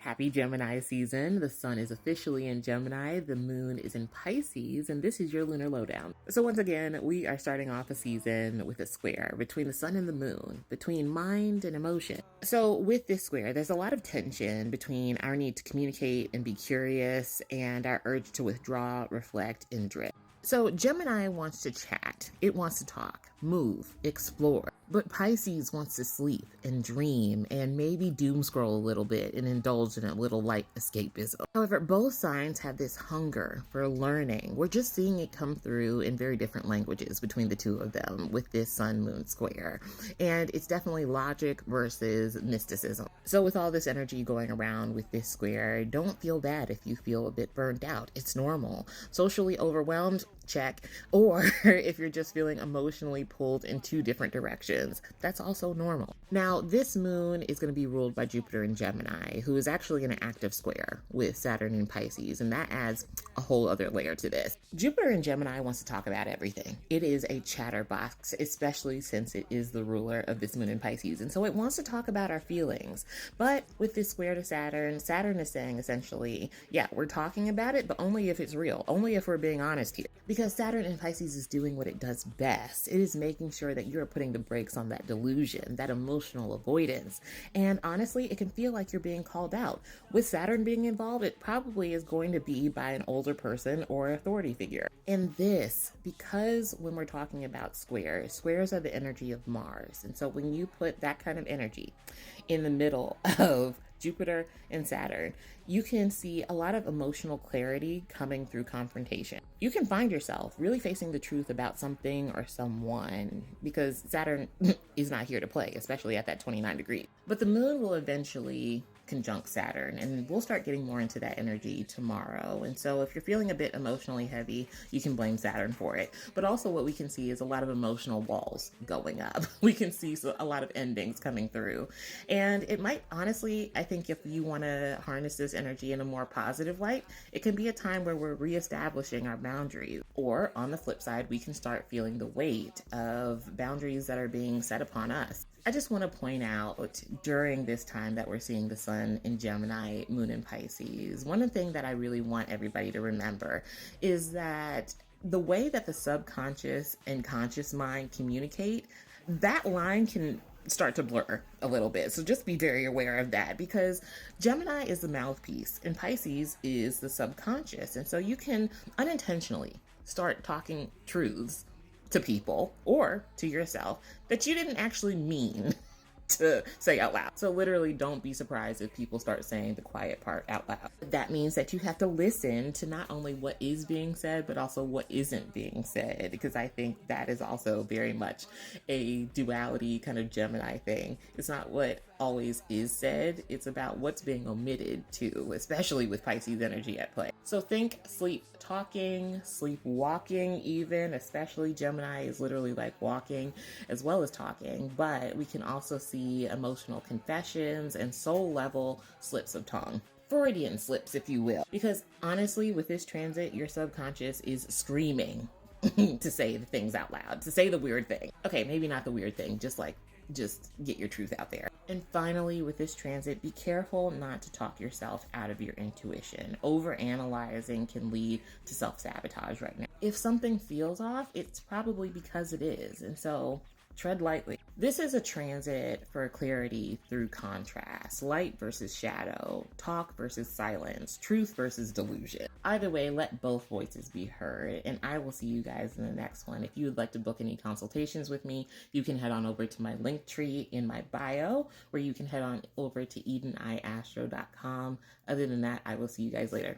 Happy Gemini season. The sun is officially in Gemini, the moon is in Pisces, and this is your lunar lowdown. So once again, we are starting off a season with a square between the sun and the moon, between mind and emotion. So with this square, there's a lot of tension between our need to communicate and be curious and our urge to withdraw, reflect, and drift. So Gemini wants to chat, it wants to talk, move, explore. But Pisces wants to sleep and dream and maybe doom scroll a little bit and indulge in a little light escapism. However, both signs have this hunger for learning. We're just seeing it come through in very different languages between the two of them with this sun-moon square. And it's definitely logic versus mysticism. So with all this energy going around with this square, don't feel bad if you feel a bit burned out. It's normal. Socially overwhelmed? Check. Or if you're just feeling emotionally pulled in two different directions, that's also normal. Now, this moon is going to be ruled by Jupiter in Gemini, who is actually in an active square with Saturn in Pisces, and that adds a whole other layer to this. Jupiter in Gemini wants to talk about everything. It is a chatterbox, especially since it is the ruler of this moon in Pisces, and so it wants to talk about our feelings. But with this square to Saturn, Saturn is saying essentially, yeah, we're talking about it, but only if it's real, only if we're being honest here. Because Saturn in Pisces is doing what it does best. It is making sure that you're putting the brakes on that delusion, that emotional avoidance. And honestly, it can feel like you're being called out. With Saturn being involved, it probably is going to be by an older person or authority figure. And this, because when we're talking about squares, squares are the energy of Mars. And so when you put that kind of energy in the middle of Jupiter and Saturn, you can see a lot of emotional clarity coming through confrontation. You can find yourself really facing the truth about something or someone because Saturn is not here to play, especially at that 29 degrees. But the moon will eventually conjunct Saturn, and we'll start getting more into that energy tomorrow. And so if you're feeling a bit emotionally heavy, you can blame Saturn for it. But also what we can see is a lot of emotional walls going up. We can see a lot of endings coming through. And it might, honestly, I think if you want to harness this energy in a more positive light, it can be a time where we're reestablishing our boundaries. Or on the flip side, we can start feeling the weight of boundaries that are being set upon us. I just want to point out during this time that we're seeing the sun in Gemini, moon in Pisces, one thing that I really want everybody to remember is that the way that the subconscious and conscious mind communicate, that line can start to blur a little bit. So just be very aware of that because Gemini is the mouthpiece and Pisces is the subconscious. And so you can unintentionally start talking truths to people or to yourself that you didn't actually mean to say out loud. So literally don't be surprised if people start saying the quiet part out loud. That means that you have to listen to not only what is being said, but also what isn't being said, because I think that is also very much a duality kind of Gemini thing. It's not what always is said, it's about what's being omitted too, especially with Pisces energy at play. So think sleep talking, sleep walking even, especially Gemini is literally like walking as well as talking, but we can also see emotional confessions and soul level slips of tongue. Freudian slips, if you will, because honestly, with this transit, your subconscious is screaming to say the things out loud, to say the weird thing. Okay, maybe not the weird thing, just get your truth out there. And finally, with this transit, be careful not to talk yourself out of your intuition. Overanalyzing can lead to self-sabotage right now. If something feels off, it's probably because it is. And so tread lightly. This is a transit for clarity through contrast, light versus shadow, talk versus silence, truth versus delusion. Either way, let both voices be heard, and I will see you guys in the next one. If you would like to book any consultations with me, you can head on over to my link tree in my bio, where you can head on over to EdenIAstro.com. Other than that, I will see you guys later.